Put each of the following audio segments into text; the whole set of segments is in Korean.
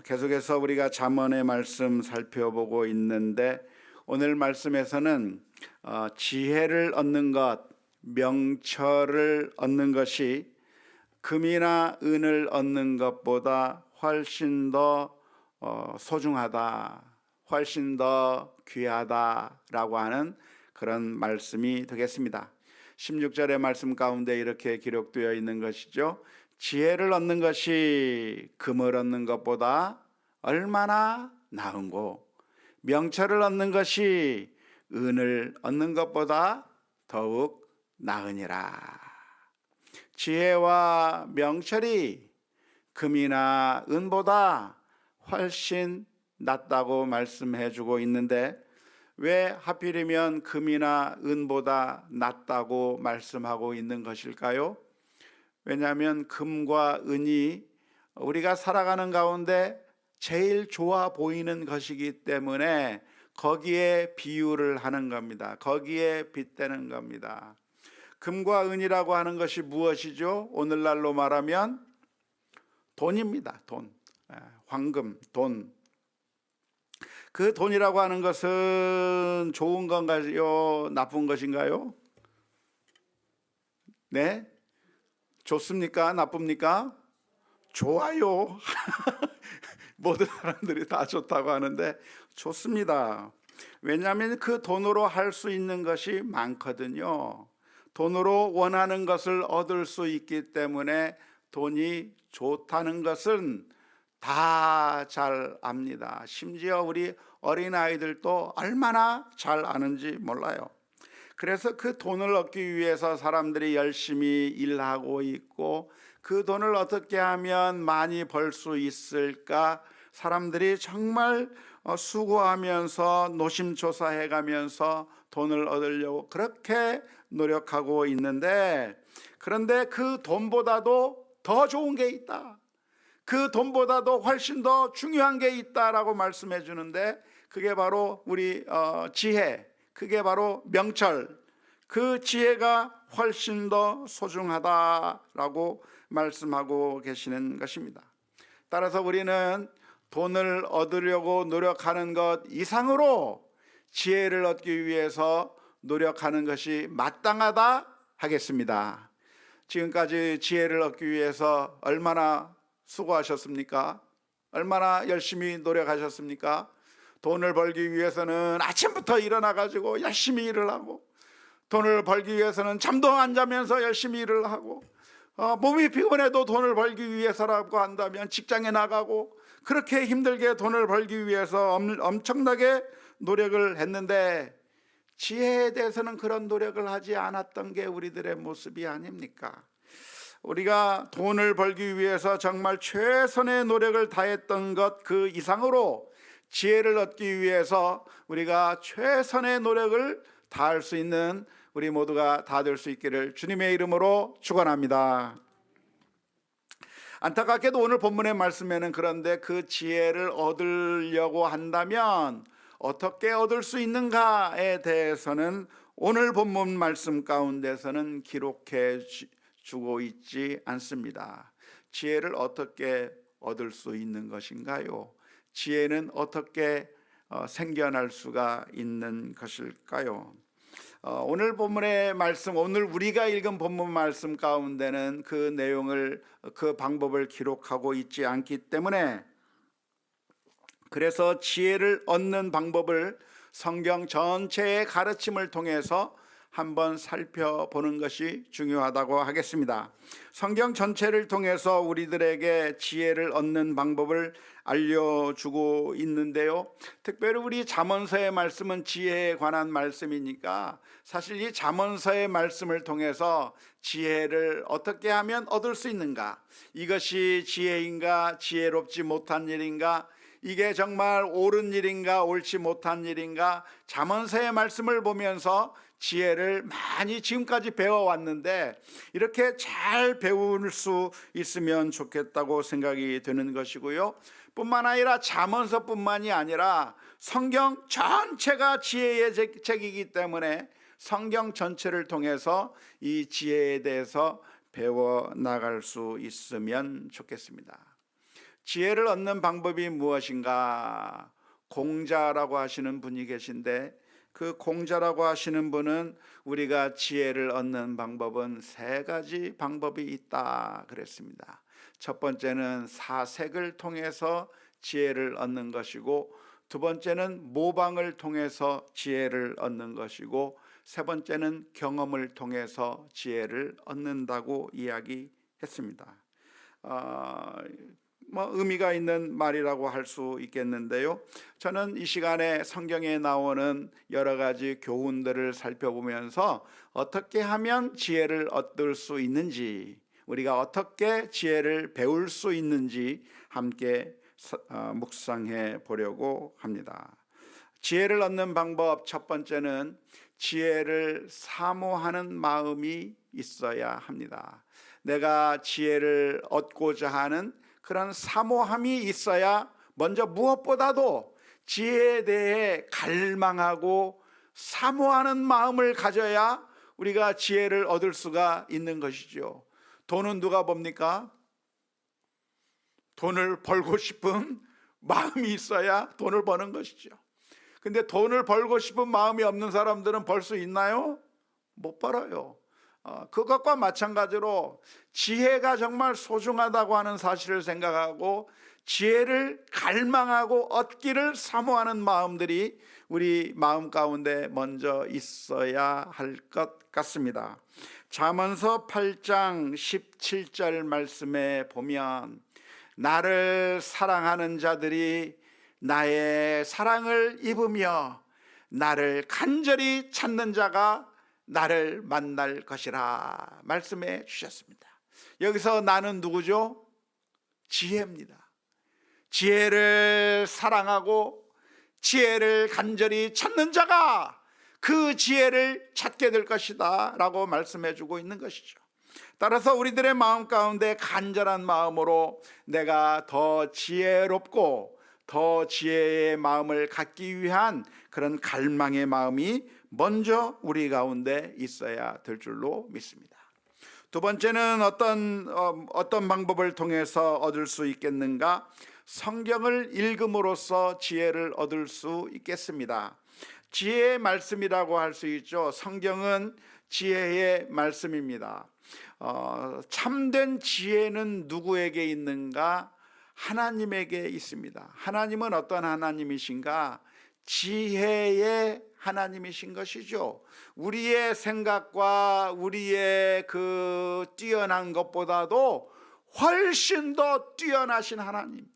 계속해서 우리가 잠언의 말씀 살펴보고 있는데 오늘 말씀에서는 지혜를 얻는 것, 명철을 얻는 것이 금이나 은을 얻는 것보다 훨씬 더 소중하다, 훨씬 더 귀하다라고 하는 그런 말씀이 되겠습니다. 16절의 말씀 가운데 이렇게 기록되어 있는 것이죠. 지혜를 얻는 것이 금을 얻는 것보다 얼마나 나은고, 명철을 얻는 것이 은을 얻는 것보다 더욱 나으니라. 지혜와 명철이 금이나 은보다 훨씬 낫다고 말씀해 주고 있는데, 왜 하필이면 금이나 은보다 낫다고 말씀하고 있는 것일까요? 왜냐하면 금과 은이 우리가 살아가는 가운데 제일 좋아 보이는 것이기 때문에 거기에 비유를 하는 겁니다. 거기에 빗대는 겁니다. 금과 은이라고 하는 것이 무엇이죠? 오늘날로 말하면 돈입니다. 돈, 황금, 돈. 그 돈이라고 하는 것은 좋은 건가요? 나쁜 것인가요? 네? 좋습니까? 나쁩니까? 좋아요. 모든 사람들이 다 좋다고 하는데 좋습니다. 왜냐하면 그 돈으로 할 수 있는 것이 많거든요. 돈으로 원하는 것을 얻을 수 있기 때문에 돈이 좋다는 것은 다 잘 압니다. 심지어 우리 어린아이들도 얼마나 잘 아는지 몰라요. 그래서 그 돈을 얻기 위해서 사람들이 열심히 일하고 있고, 그 돈을 어떻게 하면 많이 벌 수 있을까? 사람들이 정말 수고하면서 노심초사해 가면서 돈을 얻으려고 그렇게 노력하고 있는데, 그런데 그 돈보다도 더 좋은 게 있다, 그 돈보다도 훨씬 더 중요한 게 있다라고 말씀해 주는데, 그게 바로 우리 지혜, 그게 바로 명철, 그 지혜가 훨씬 더 소중하다라고 말씀하고 계시는 것입니다. 따라서 우리는 돈을 얻으려고 노력하는 것 이상으로 지혜를 얻기 위해서 노력하는 것이 마땅하다 하겠습니다. 지금까지 지혜를 얻기 위해서 얼마나 수고하셨습니까? 얼마나 열심히 노력하셨습니까? 돈을 벌기 위해서는 아침부터 일어나 가지고 열심히 일을 하고, 돈을 벌기 위해서는 잠도 안 자면서 열심히 일을 하고, 몸이 피곤해도 돈을 벌기 위해서라고 한다면 직장에 나가고, 그렇게 힘들게 돈을 벌기 위해서 엄청나게 노력을 했는데, 지혜에 대해서는 그런 노력을 하지 않았던 게 우리들의 모습이 아닙니까? 우리가 돈을 벌기 위해서 정말 최선의 노력을 다했던 것 그 이상으로 지혜를 얻기 위해서 우리가 최선의 노력을 다할 수 있는 우리 모두가 다 될 수 있기를 주님의 이름으로 축원합니다. 안타깝게도 오늘 본문의 말씀에는 그런데 그 지혜를 얻으려고 한다면 어떻게 얻을 수 있는가에 대해서는 오늘 본문 말씀 가운데서는 기록해 주고 있지 않습니다. 지혜를 어떻게 얻을 수 있는 것인가요? 지혜는 어떻게 생겨날 수가 있는 것일까요? 오늘 본문의 말씀, 오늘 우리가 읽은 본문 말씀 가운데는 그 내용을, 그 방법을 기록하고 있지 않기 때문에, 그래서 지혜를 얻는 방법을 성경 전체의 가르침을 통해서 한번 살펴보는 것이 중요하다고 하겠습니다. 성경 전체를 통해서 우리들에게 지혜를 얻는 방법을 알려주고 있는데요, 특별히 우리 잠언서의 말씀은 지혜에 관한 말씀이니까 사실 이 잠언서의 말씀을 통해서 지혜를 어떻게 하면 얻을 수 있는가, 이것이 지혜인가, 지혜롭지 못한 일인가, 이게 정말 옳은 일인가, 옳지 못한 일인가, 잠언서의 말씀을 보면서 지혜를 많이 지금까지 배워왔는데 이렇게 잘 배울 수 있으면 좋겠다고 생각이 드는 것이고요, 뿐만 아니라 잠언서뿐만이 아니라 성경 전체가 지혜의 책이기 때문에 성경 전체를 통해서 이 지혜에 대해서 배워나갈 수 있으면 좋겠습니다. 지혜를 얻는 방법이 무엇인가? 공자라고 하시는 분이 계신데, 그 공자라고 하시는 분은 우리가 지혜를 얻는 방법은 세 가지 방법이 있다 그랬습니다. 첫 번째는 사색을 통해서 지혜를 얻는 것이고, 두 번째는 모방을 통해서 지혜를 얻는 것이고, 세 번째는 경험을 통해서 지혜를 얻는다고 이야기했습니다. 의미가 있는 말이라고 할 수 있겠는데요. 저는 이 시간에 성경에 나오는 여러 가지 교훈들을 살펴보면서 어떻게 하면 지혜를 얻을 수 있는지, 우리가 어떻게 지혜를 배울 수 있는지 함께 묵상해 보려고 합니다. 지혜를 얻는 방법 첫 번째는 지혜를 사모하는 마음이 있어야 합니다. 내가 지혜를 얻고자 하는 그런 사모함이 있어야, 먼저 무엇보다도 지혜에 대해 갈망하고 사모하는 마음을 가져야 우리가 지혜를 얻을 수가 있는 것이죠. 돈은 누가 봅니까? 돈을 벌고 싶은 마음이 있어야 돈을 버는 것이죠. 근데 돈을 벌고 싶은 마음이 없는 사람들은 벌 수 있나요? 못 벌어요. 그것과 마찬가지로 지혜가 정말 소중하다고 하는 사실을 생각하고 지혜를 갈망하고 얻기를 사모하는 마음들이 우리 마음 가운데 먼저 있어야 할 것 같습니다. 잠언서 8장 17절 말씀에 보면, 나를 사랑하는 자들이 나의 사랑을 입으며 나를 간절히 찾는 자가 나를 만날 것이라 말씀해 주셨습니다. 여기서 나는 누구죠? 지혜입니다. 지혜를 사랑하고 지혜를 간절히 찾는 자가 그 지혜를 찾게 될 것이다 라고 말씀해 주고 있는 것이죠. 따라서 우리들의 마음 가운데 간절한 마음으로 내가 더 지혜롭고 더 지혜의 마음을 갖기 위한 그런 갈망의 마음이 먼저 우리 가운데 있어야 될 줄로 믿습니다. 두 번째는 어떤 방법을 통해서 얻을 수 있겠는가? 성경을 읽음으로써 지혜를 얻을 수 있겠습니다. 지혜의 말씀이라고 할 수 있죠. 성경은 지혜의 말씀입니다. 참된 지혜는 누구에게 있는가? 하나님에게 있습니다. 하나님은 어떤 하나님이신가? 지혜의 하나님이신 것이죠. 우리의 생각과 우리의 그 뛰어난 것보다도 훨씬 더 뛰어나신 하나님,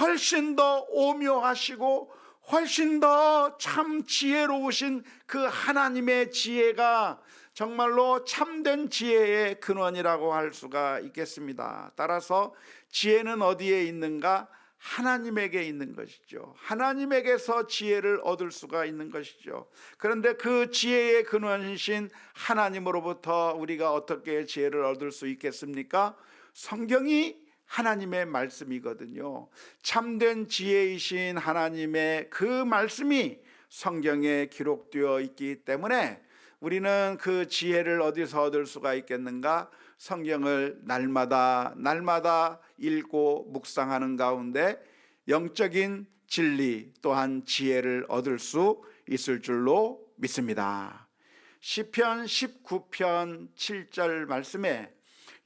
훨씬 더 오묘하시고 훨씬 더 참 지혜로우신 그 하나님의 지혜가 정말로 참된 지혜의 근원이라고 할 수가 있겠습니다. 따라서 지혜는 어디에 있는가? 하나님에게 있는 것이죠. 하나님에게서 지혜를 얻을 수가 있는 것이죠. 그런데 그 지혜의 근원이신 하나님으로부터 우리가 어떻게 지혜를 얻을 수 있겠습니까? 성경이 하나님의 말씀이거든요. 참된 지혜이신 하나님의 그 말씀이 성경에 기록되어 있기 때문에 우리는 그 지혜를 어디서 얻을 수가 있겠는가? 성경을 날마다 읽고 묵상하는 가운데 영적인 진리 또한 지혜를 얻을 수 있을 줄로 믿습니다. 시편 19편 7절 말씀에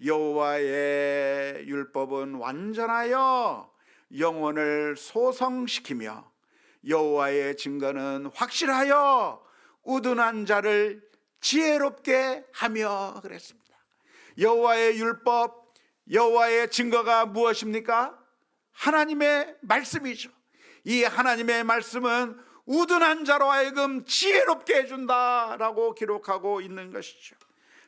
여호와의 율법은 완전하여 영혼을 소성시키며 여호와의 증거는 확실하여 우둔한 자를 지혜롭게 하며 그랬습니다. 여호와의 율법, 여호와의 증거가 무엇입니까? 하나님의 말씀이죠. 이 하나님의 말씀은 우둔한 자로 하여금 지혜롭게 해준다라고 기록하고 있는 것이죠.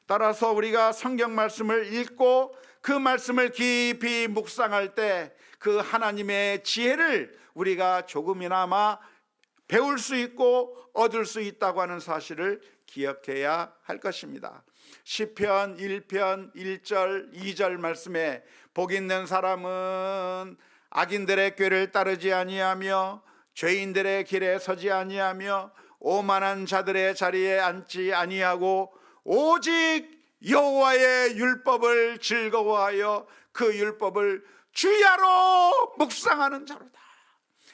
따라서 우리가 성경 말씀을 읽고 그 말씀을 깊이 묵상할 때 그 하나님의 지혜를 우리가 조금이나마 배울 수 있고 얻을 수 있다고 하는 사실을 기억해야 할 것입니다. 시편 1편 1절 2절 말씀에 복 있는 사람은 악인들의 꾀를 따르지 아니하며 죄인들의 길에 서지 아니하며 오만한 자들의 자리에 앉지 아니하고 오직 여호와의 율법을 즐거워하여 그 율법을 주야로 묵상하는 자로다.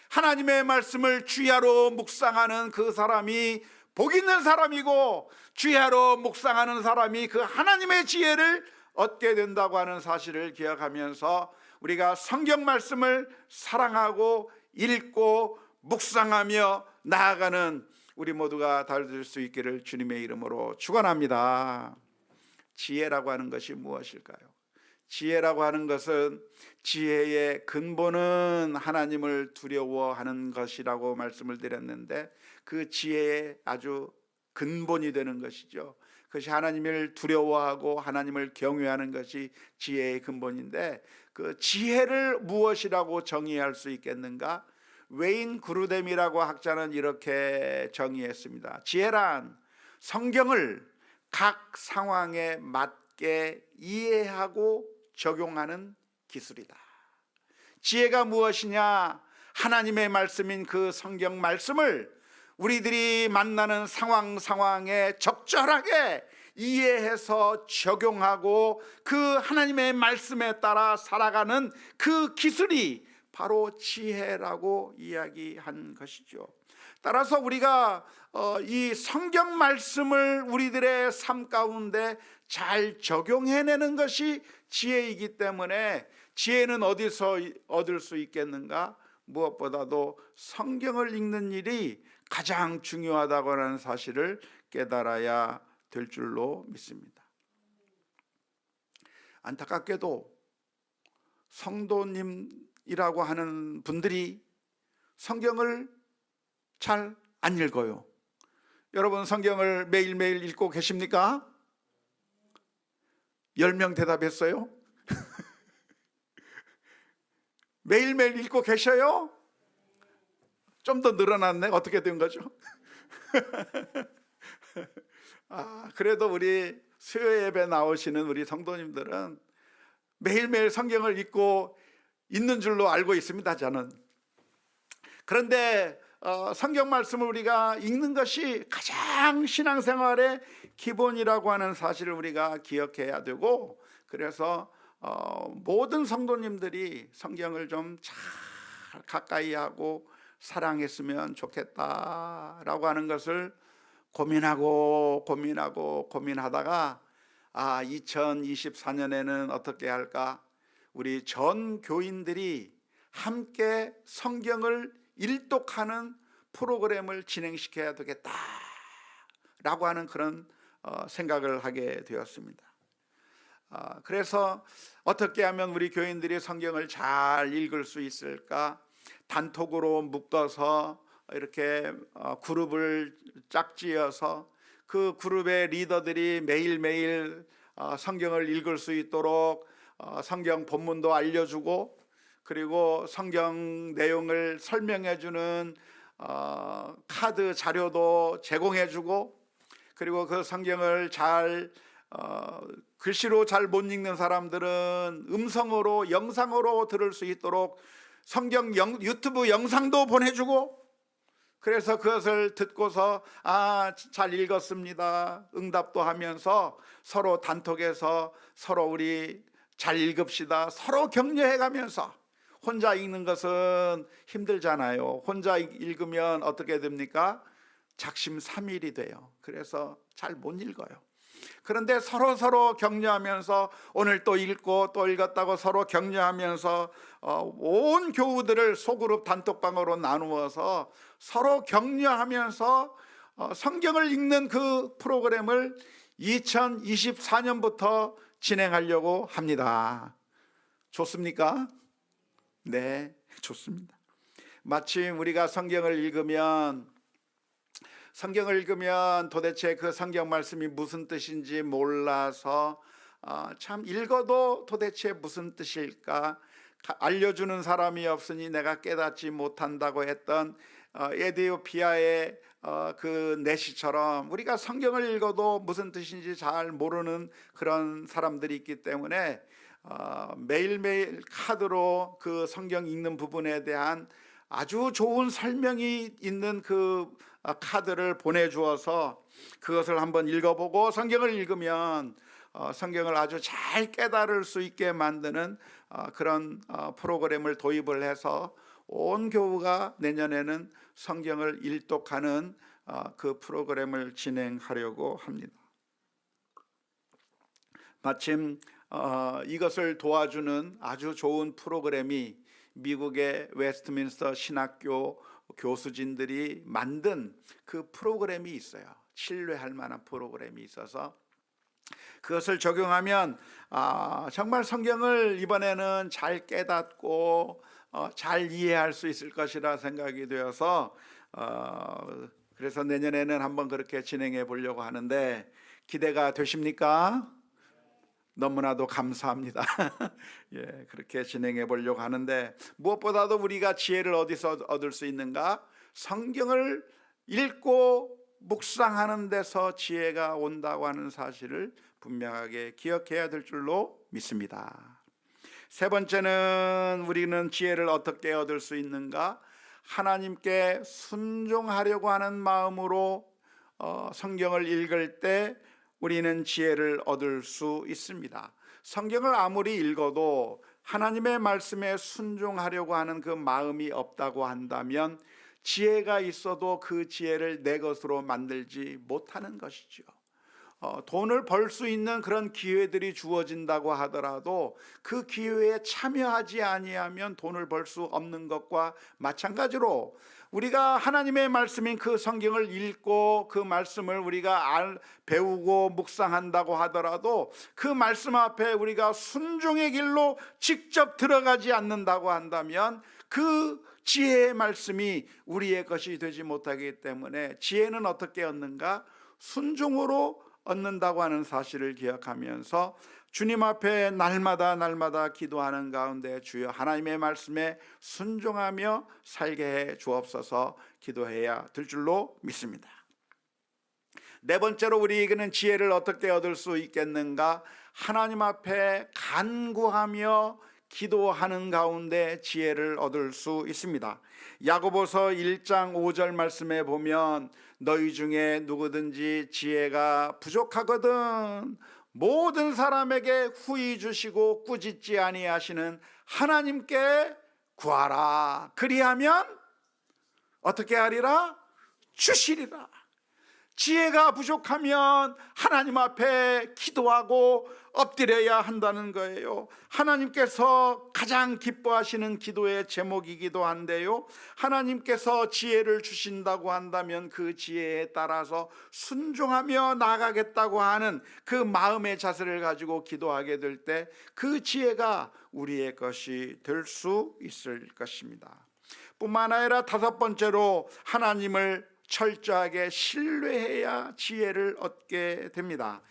하나님의 말씀을 주야로 묵상하는 그 사람이 복 있는 사람이고, 주야로 묵상하는 사람이 그 하나님의 지혜를 얻게 된다고 하는 사실을 기억하면서 우리가 성경 말씀을 사랑하고 읽고 묵상하며 나아가는 우리 모두가 될 수 있기를 주님의 이름으로 축원합니다. 지혜라고 하는 것이 무엇일까요? 지혜라고 하는 것은, 지혜의 근본은 하나님을 두려워하는 것이라고 말씀을 드렸는데, 그 지혜의 아주 근본이 되는 것이죠. 그것이 하나님을 두려워하고 하나님을 경외하는 것이 지혜의 근본인데, 그 지혜를 무엇이라고 정의할 수 있겠는가? 웨인 그루뎀이라고 학자는 이렇게 정의했습니다. 지혜란 성경을 각 상황에 맞게 이해하고 적용하는 기술이다. 지혜가 무엇이냐? 하나님의 말씀인 그 성경 말씀을 우리들이 만나는 상황에 적절하게 이해해서 적용하고 그 하나님의 말씀에 따라 살아가는 그 기술이 바로 지혜라고 이야기한 것이죠. 따라서 우리가 이 성경 말씀을 우리들의 삶 가운데 잘 적용해내는 것이 지혜이기 때문에, 지혜는 어디서 얻을 수 있겠는가? 무엇보다도 성경을 읽는 일이 가장 중요하다고 하는 사실을 깨달아야 될 줄로 믿습니다. 안타깝게도 성도님이라고 하는 분들이 성경을 잘 안 읽어요. 여러분, 성경을 매일매일 읽고 계십니까? 10명 대답했어요. 매일매일 읽고 계셔요? 좀 더 늘어났네. 어떻게 된 거죠? 그래도 우리 수요 예배 나오시는 우리 성도님들은 매일매일 성경을 읽고 있는 줄로 알고 있습니다, 저는. 그런데 성경 말씀을 우리가 읽는 것이 가장 신앙생활의 기본이라고 하는 사실을 우리가 기억해야 되고, 그래서 모든 성도님들이 성경을 좀 잘 가까이 하고 사랑했으면 좋겠다라고 하는 것을 고민하다가 2024년에는 어떻게 할까? 우리 전 교인들이 함께 성경을 일독하는 프로그램을 진행시켜야 되겠다라고 하는 그런 생각을 하게 되었습니다. 그래서 어떻게 하면 우리 교인들이 성경을 잘 읽을 수 있을까? 단톡으로 묶어서 이렇게 그룹을 짝지어서 그 그룹의 리더들이 매일매일 성경을 읽을 수 있도록 성경 본문도 알려주고, 그리고 성경 내용을 설명해 주는 카드 자료도 제공해 주고, 그리고 그 성경을 잘 글씨로 잘 못 읽는 사람들은 음성으로, 영상으로 들을 수 있도록 성경 유튜브 영상도 보내주고, 그래서 그것을 듣고서 잘 읽었습니다 응답도 하면서 서로 단톡에서 서로 우리 잘 읽읍시다, 서로 격려해 가면서. 혼자 읽는 것은 힘들잖아요. 혼자 읽으면 어떻게 됩니까? 작심삼일이 돼요. 그래서 잘 못 읽어요. 그런데 서로 격려하면서, 오늘 또 읽고 또 읽었다고 서로 격려하면서 온 교우들을 소그룹 단톡방으로 나누어서 서로 격려하면서 성경을 읽는 그 프로그램을 2024년부터 진행하려고 합니다. 좋습니까? 네, 좋습니다. 마침 우리가 성경을 읽으면 도대체 그 성경 말씀이 무슨 뜻인지 몰라서 참 읽어도 도대체 무슨 뜻일까 알려주는 사람이 없으니 내가 깨닫지 못한다고 했던 에디오피아의 그 내시처럼, 우리가 성경을 읽어도 무슨 뜻인지 잘 모르는 그런 사람들이 있기 때문에 매일매일 카드로 그 성경 읽는 부분에 대한 아주 좋은 설명이 있는 그 카드를 보내주어서 그것을 한번 읽어보고, 성경을 읽으면 성경을 아주 잘 깨달을 수 있게 만드는 그런 프로그램을 도입을 해서 온 교우가 내년에는 성경을 일독하는 그 프로그램을 진행하려고 합니다. 마침 이것을 도와주는 아주 좋은 프로그램이 미국의 웨스트민스터 신학교 교수진들이 만든 그 프로그램이 있어요. 신뢰할 만한 프로그램이 있어서 그것을 적용하면 정말 성경을 이번에는 잘 깨닫고 잘 이해할 수 있을 것이라 생각이 되어서 그래서 내년에는 한번 그렇게 진행해 보려고 하는데 기대가 되십니까? 너무나도 감사합니다. 예, 그렇게 진행해 보려고 하는데 무엇보다도 우리가 지혜를 어디서 얻을 수 있는가? 성경을 읽고 묵상하는 데서 지혜가 온다고 하는 사실을 분명하게 기억해야 될 줄로 믿습니다. 세 번째는 우리는 지혜를 어떻게 얻을 수 있는가? 하나님께 순종하려고 하는 마음으로 성경을 읽을 때 우리는 지혜를 얻을 수 있습니다. 성경을 아무리 읽어도 하나님의 말씀에 순종하려고 하는 그 마음이 없다고 한다면 지혜가 있어도 그 지혜를 내 것으로 만들지 못하는 것이죠. 돈을 벌 수 있는 그런 기회들이 주어진다고 하더라도 그 기회에 참여하지 아니하면 돈을 벌 수 없는 것과 마찬가지로 우리가 하나님의 말씀인 그 성경을 읽고 그 말씀을 우리가 배우고 묵상한다고 하더라도 그 말씀 앞에 우리가 순종의 길로 직접 들어가지 않는다고 한다면 그 지혜의 말씀이 우리의 것이 되지 못하기 때문에 지혜는 어떻게 얻는가? 순종으로 얻는다고 하는 사실을 기억하면서 주님 앞에 날마다 기도하는 가운데 주여 하나님의 말씀에 순종하며 살게 해 주옵소서 기도해야 될 줄로 믿습니다. 네 번째로 우리에게는 지혜를 어떻게 얻을 수 있겠는가? 하나님 앞에 간구하며 기도하는 가운데 지혜를 얻을 수 있습니다. 야고보서 1장 5절 말씀에 보면 너희 중에 누구든지 지혜가 부족하거든 모든 사람에게 후히 주시고 꾸짖지 아니하시는 하나님께 구하라. 그리하면 어떻게 하리라? 주시리라. 지혜가 부족하면 하나님 앞에 기도하고 엎드려야 한다는 거예요. 하나님께서 가장 기뻐하시는 기도의 제목이기도 한데요, 하나님께서 지혜를 주신다고 한다면 그 지혜에 따라서 순종하며 나아가겠다고 하는 그 마음의 자세를 가지고 기도하게 될 때 그 지혜가 우리의 것이 될 수 있을 것입니다. 뿐만 아니라 다섯 번째로 하나님을 철저하게 신뢰해야 지혜를 얻게 됩니다.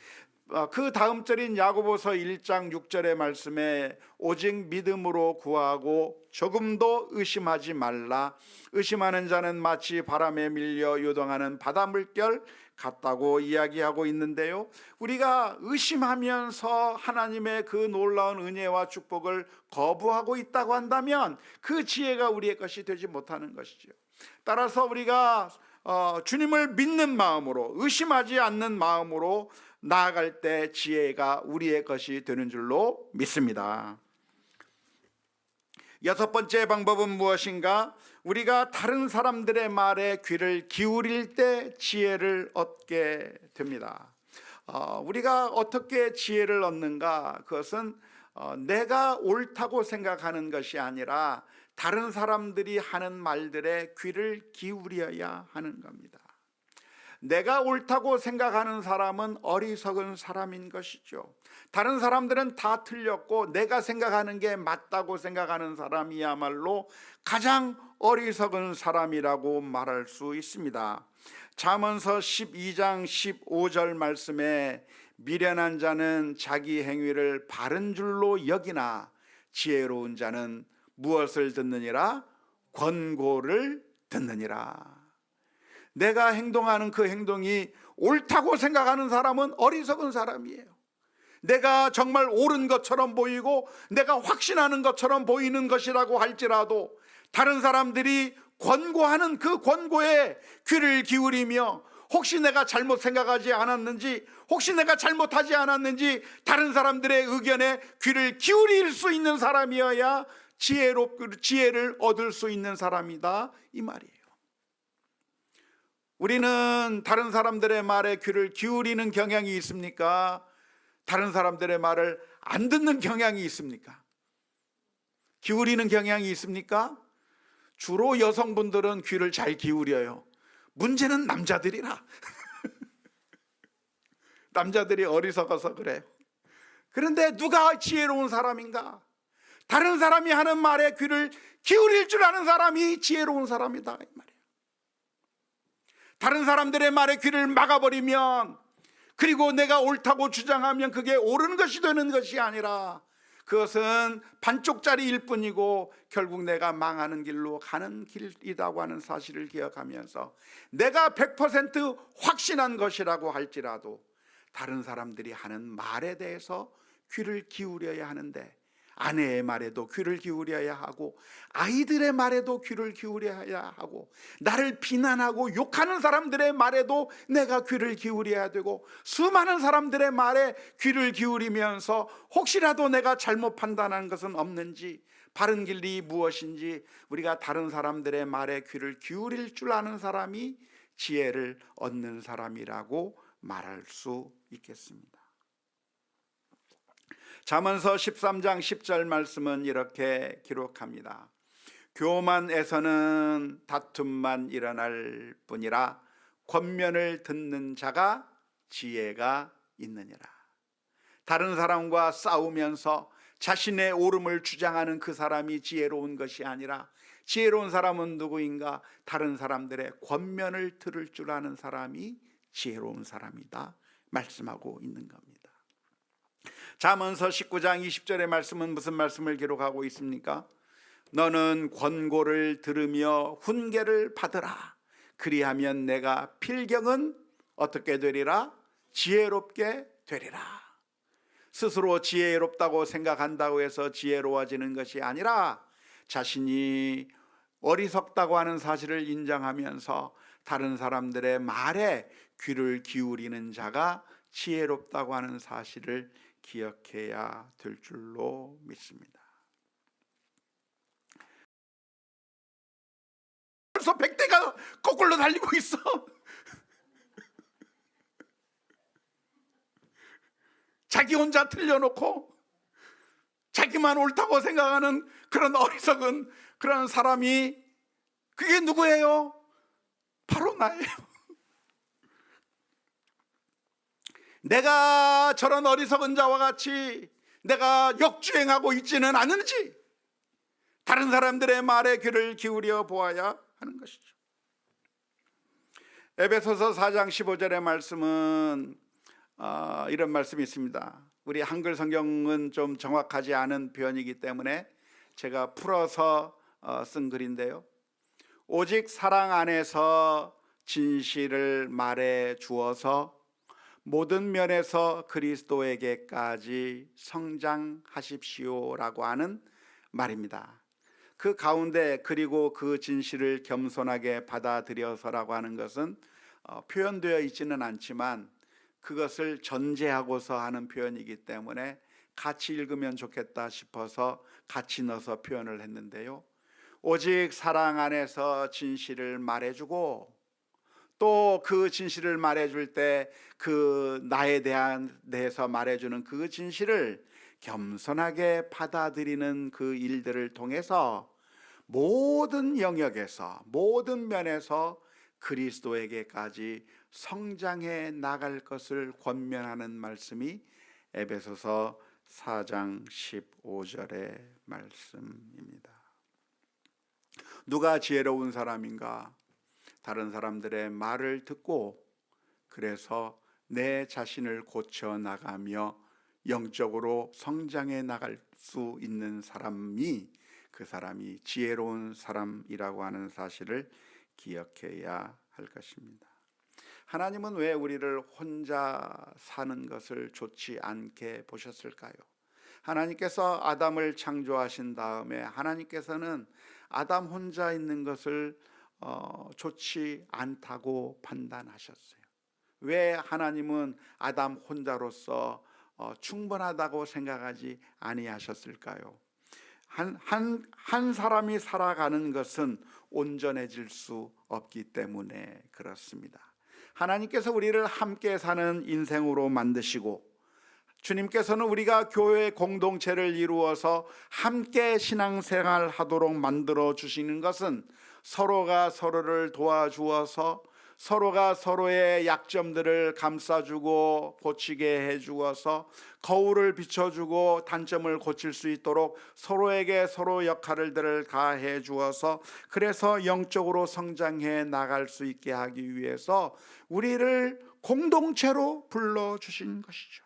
그 다음 절인 야고보서 1장 6절의 말씀에 오직 믿음으로 구하고 조금도 의심하지 말라. 의심하는 자는 마치 바람에 밀려 요동하는 바다 물결 같다고 이야기하고 있는데요, 우리가 의심하면서 하나님의 그 놀라운 은혜와 축복을 거부하고 있다고 한다면 그 지혜가 우리의 것이 되지 못하는 것이죠. 따라서 우리가 주님을 믿는 마음으로, 의심하지 않는 마음으로 나아갈 때 지혜가 우리의 것이 되는 줄로 믿습니다. 여섯 번째 방법은 무엇인가? 우리가 다른 사람들의 말에 귀를 기울일 때 지혜를 얻게 됩니다. 우리가 어떻게 지혜를 얻는가? 그것은 내가 옳다고 생각하는 것이 아니라 다른 사람들이 하는 말들에 귀를 기울여야 하는 겁니다. 내가 옳다고 생각하는 사람은 어리석은 사람인 것이죠. 다른 사람들은 다 틀렸고 내가 생각하는 게 맞다고 생각하는 사람이야말로 가장 어리석은 사람이라고 말할 수 있습니다. 잠언서 12장 15절 말씀에 미련한 자는 자기 행위를 바른 줄로 여기나 지혜로운 자는 무엇을 듣느니라? 권고를 듣느니라. 내가 행동하는 그 행동이 옳다고 생각하는 사람은 어리석은 사람이에요. 내가 정말 옳은 것처럼 보이고 내가 확신하는 것처럼 보이는 것이라고 할지라도 다른 사람들이 권고하는 그 권고에 귀를 기울이며 혹시 내가 잘못 생각하지 않았는지, 혹시 내가 잘못하지 않았는지 다른 사람들의 의견에 귀를 기울일 수 있는 사람이어야 지혜를 얻을 수 있는 사람이다, 이 말이에요. 우리는 다른 사람들의 말에 귀를 기울이는 경향이 있습니까? 다른 사람들의 말을 안 듣는 경향이 있습니까? 기울이는 경향이 있습니까? 주로 여성분들은 귀를 잘 기울여요. 문제는 남자들이라. 남자들이 어리석어서 그래요. 그런데 누가 지혜로운 사람인가? 다른 사람이 하는 말에 귀를 기울일 줄 아는 사람이 지혜로운 사람이다, 이 말이에요. 다른 사람들의 말에 귀를 막아버리면, 그리고 내가 옳다고 주장하면 그게 옳은 것이 되는 것이 아니라 그것은 반쪽짜리일 뿐이고 결국 내가 망하는 길로 가는 길이라고 하는 사실을 기억하면서, 내가 100% 확신한 것이라고 할지라도 다른 사람들이 하는 말에 대해서 귀를 기울여야 하는데, 아내의 말에도 귀를 기울여야 하고, 아이들의 말에도 귀를 기울여야 하고, 나를 비난하고 욕하는 사람들의 말에도 내가 귀를 기울여야 되고, 수많은 사람들의 말에 귀를 기울이면서 혹시라도 내가 잘못 판단한 것은 없는지, 바른 길이 무엇인지 우리가 다른 사람들의 말에 귀를 기울일 줄 아는 사람이 지혜를 얻는 사람이라고 말할 수 있겠습니다. 잠언서 13장 10절 말씀은 이렇게 기록합니다. 교만에서는 다툼만 일어날 뿐이라 권면을 듣는 자가 지혜가 있느니라. 다른 사람과 싸우면서 자신의 옳음을 주장하는 그 사람이 지혜로운 것이 아니라, 지혜로운 사람은 누구인가? 다른 사람들의 권면을 들을 줄 아는 사람이 지혜로운 사람이다 말씀하고 있는 겁니다. 잠언서 19장 20절의 말씀은 무슨 말씀을 기록하고 있습니까? 너는 권고를 들으며 훈계를 받으라. 그리하면 내가 필경은 어떻게 되리라? 지혜롭게 되리라. 스스로 지혜롭다고 생각한다고 해서 지혜로워지는 것이 아니라, 자신이 어리석다고 하는 사실을 인정하면서 다른 사람들의 말에 귀를 기울이는 자가 지혜롭다고 하는 사실을 기억해야 될 줄로 믿습니다. 벌써 100대가 거꾸로 달리고 있어. 자기 혼자 틀려놓고 자기만 옳다고 생각하는 그런 어리석은 그런 사람이, 그게 누구예요? 바로 나예요. 내가 저런 어리석은 자와 같이 내가 역주행하고 있지는 않은지 다른 사람들의 말에 귀를 기울여 보아야 하는 것이죠. 에베소서 4장 15절의 말씀은 이런 말씀이 있습니다. 우리 한글 성경은 좀 정확하지 않은 표현이기 때문에 제가 풀어서 쓴 글인데요. 오직 사랑 안에서 진실을 말해 주어서 모든 면에서 그리스도에게까지 성장하십시오라고 하는 말입니다. 그 가운데 그리고 그 진실을 겸손하게 받아들여서라고 하는 것은 표현되어 있지는 않지만 그것을 전제하고서 하는 표현이기 때문에 같이 읽으면 좋겠다 싶어서 같이 넣어서 표현을 했는데요. 오직 사랑 안에서 진실을 말해주고, 또 그 진실을 말해줄 때 그 나에 대해서 말해주는 그 진실을 겸손하게 받아들이는 그 일들을 통해서 모든 영역에서 모든 면에서 그리스도에게까지 성장해 나갈 것을 권면하는 말씀이 에베소서 4장 15절의 말씀입니다. 누가 지혜로운 사람인가? 다른 사람들의 말을 듣고 그래서 내 자신을 고쳐 나가며 영적으로 성장해 나갈 수 있는 사람이, 그 사람이 지혜로운 사람이라고 하는 사실을 기억해야 할 것입니다. 하나님은 왜 우리를 혼자 사는 것을 좋지 않게 보셨을까요? 하나님께서 아담을 창조하신 다음에 하나님께서는 아담 혼자 있는 것을 좋지 않다고 판단하셨어요. 왜 하나님은 아담 혼자로서 충분하다고 생각하지 아니하셨을까요? 한 사람이 살아가는 것은 온전해질 수 없기 때문에 그렇습니다. 하나님께서 우리를 함께 사는 인생으로 만드시고, 주님께서는 우리가 교회 공동체를 이루어서 함께 신앙생활 하도록 만들어 주시는 것은 서로가 서로를 도와주어서, 서로가 서로의 약점들을 감싸주고 고치게 해주어서, 거울을 비춰주고 단점을 고칠 수 있도록 서로에게 서로 역할들을 다해 주어서, 그래서 영적으로 성장해 나갈 수 있게 하기 위해서 우리를 공동체로 불러주신 것이죠.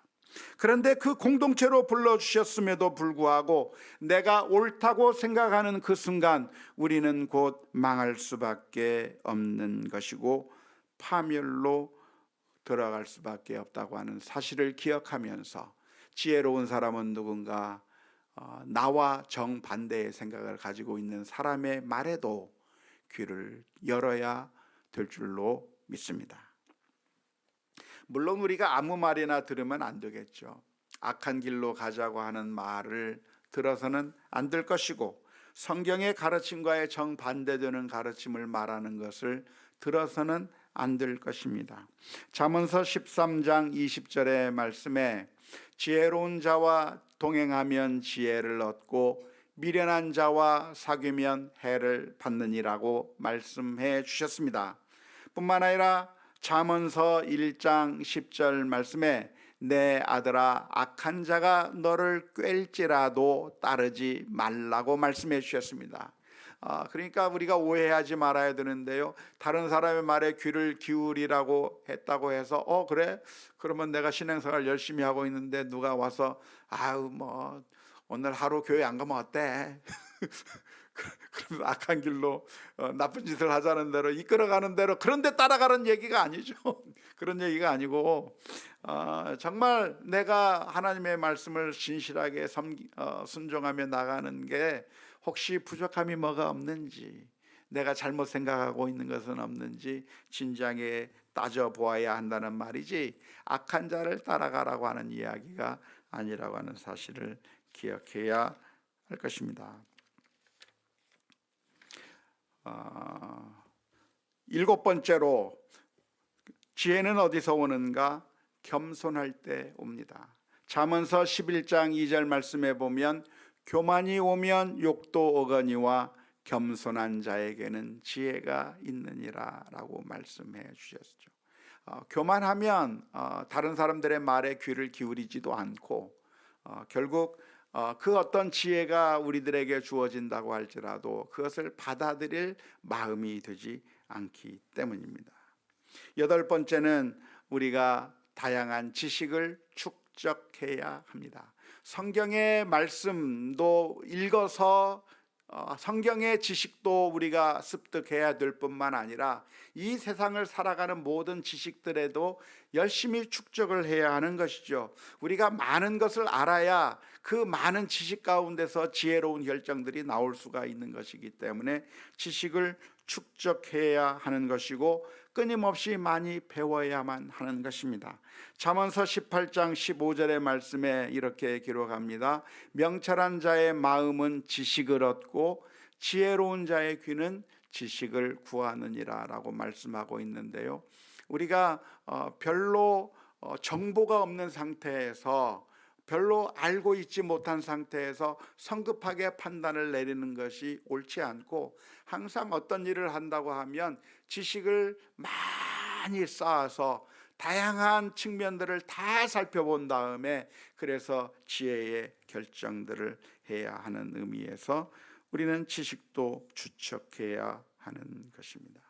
그런데 그 공동체로 불러주셨음에도 불구하고 내가 옳다고 생각하는 그 순간 우리는 곧 망할 수밖에 없는 것이고 파멸로 들어갈 수밖에 없다고 하는 사실을 기억하면서, 지혜로운 사람은 누군가 나와 정반대의 생각을 가지고 있는 사람의 말에도 귀를 열어야 될 줄로 믿습니다. 물론 우리가 아무 말이나 들으면 안 되겠죠. 악한 길로 가자고 하는 말을 들어서는 안 될 것이고, 성경의 가르침과의 정반대되는 가르침을 말하는 것을 들어서는 안 될 것입니다. 잠언서 13장 20절의 말씀에 지혜로운 자와 동행하면 지혜를 얻고 미련한 자와 사귀면 해를 받느니라고 말씀해 주셨습니다. 뿐만 아니라 잠언서 1장 10절 말씀에 내 아들아 악한 자가 너를 꿰일지라도 따르지 말라고 말씀해 주셨습니다. 그러니까 우리가 오해하지 말아야 되는데요, 다른 사람의 말에 귀를 기울이라고 했다고 해서 그래? 그러면 내가 신앙생활 열심히 하고 있는데 누가 와서 아유 뭐 오늘 하루 교회 안 가면 어때? 그러면 악한 길로 나쁜 짓을 하자는 대로 이끌어가는 대로 그런데 따라가는 얘기가 아니죠. 그런 얘기가 아니고 정말 내가 하나님의 말씀을 진실하게 순종하며 나가는 게 혹시 부족함이 뭐가 없는지, 내가 잘못 생각하고 있는 것은 없는지 진지하게 따져보아야 한다는 말이지, 악한 자를 따라가라고 하는 이야기가 아니라고 하는 사실을 기억해야 할 것입니다. 일곱 번째로, 지혜는 어디서 오는가? 겸손할 때 옵니다. 잠언서 11장 2절 말씀에 보면 교만이 오면 욕도 오거니와 겸손한 자에게는 지혜가 있느니라 라고 말씀해 주셨죠. 교만하면 다른 사람들의 말에 귀를 기울이지도 않고 결국 그 어떤 지혜가 우리들에게 주어진다고 할지라도 그것을 받아들일 마음이 되지 않기 때문입니다. 여덟 번째는 우리가 다양한 지식을 축적해야 합니다. 성경의 말씀도 읽어서 성경의 지식도 우리가 습득해야 될 뿐만 아니라 이 세상을 살아가는 모든 지식들에도 열심히 축적을 해야 하는 것이죠. 우리가 많은 것을 알아야 그 많은 지식 가운데서 지혜로운 결정들이 나올 수가 있는 것이기 때문에 지식을 축적해야 하는 것이고 끊임없이 많이 배워야만 하는 것입니다. 잠언서 18장 15절의 말씀에 이렇게 기록합니다. 명철한 자의 마음은 지식을 얻고 지혜로운 자의 귀는 지식을 구하느니라 라고 말씀하고 있는데요, 우리가 별로 정보가 없는 상태에서, 별로 알고 있지 못한 상태에서 성급하게 판단을 내리는 것이 옳지 않고, 항상 어떤 일을 한다고 하면 지식을 많이 쌓아서 다양한 측면들을 다 살펴본 다음에 그래서 지혜의 결정들을 해야 하는 의미에서 우리는 지식도 축적해야 하는 것입니다.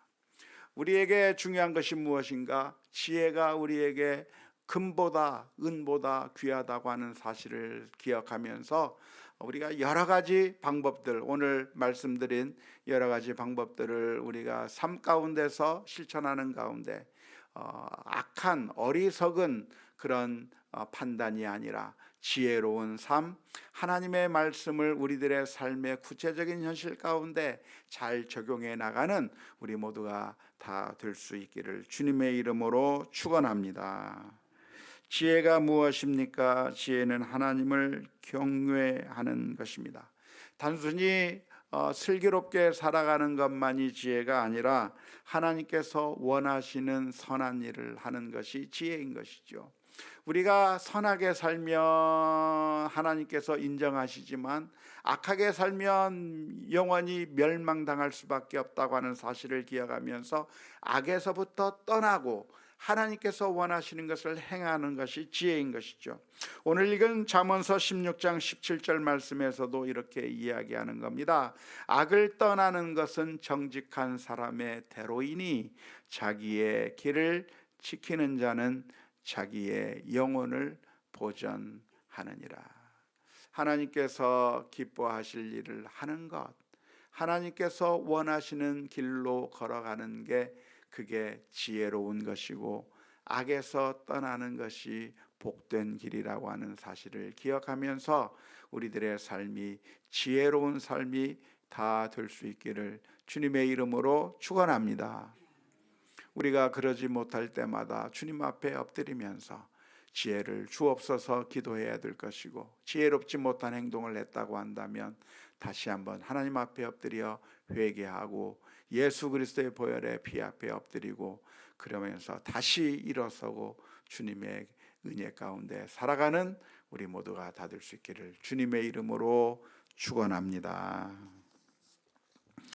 우리에게 중요한 것이 무엇인가? 지혜가 우리에게 금보다 은보다 귀하다고 하는 사실을 기억하면서 우리가 여러 가지 방법들, 오늘 말씀드린 여러 가지 방법들을 우리가 삶 가운데서 실천하는 가운데 악한 어리석은 그런 판단이 아니라 지혜로운 삶, 하나님의 말씀을 우리들의 삶의 구체적인 현실 가운데 잘 적용해 나가는 우리 모두가 다 될 수 있기를 주님의 이름으로 축원합니다. 지혜가 무엇입니까? 지혜는 하나님을 경외하는 것입니다. 단순히 슬기롭게 살아가는 것만이 지혜가 아니라 하나님께서 원하시는 선한 일을 하는 것이 지혜인 것이죠. 우리가 선하게 살면 하나님께서 인정하시지만 악하게 살면 영원히 멸망당할 수밖에 없다고 하는 사실을 기억하면서 악에서부터 떠나고 하나님께서 원하시는 것을 행하는 것이 지혜인 것이죠. 오늘 읽은 잠언서 16장 17절 말씀에서도 이렇게 이야기하는 겁니다. 악을 떠나는 것은 정직한 사람의 대로이니 자기의 길을 지키는 자는 자기의 영혼을 보전하느니라. 하나님께서 기뻐하실 일을 하는 것, 하나님께서 원하시는 길로 걸어가는 게 그게 지혜로운 것이고 악에서 떠나는 것이 복된 길이라고 하는 사실을 기억하면서 우리들의 삶이 지혜로운 삶이 다 될 수 있기를 주님의 이름으로 축원합니다. 우리가 그러지 못할 때마다 주님 앞에 엎드리면서 지혜를 주옵소서 기도해야 될 것이고, 지혜롭지 못한 행동을 했다고 한다면 다시 한번 하나님 앞에 엎드려 회개하고 예수 그리스도의 보혈의 피 앞에 엎드리고, 그러면서 다시 일어서고 주님의 은혜 가운데 살아가는 우리 모두가 다 될 수 있기를 주님의 이름으로 축원합니다.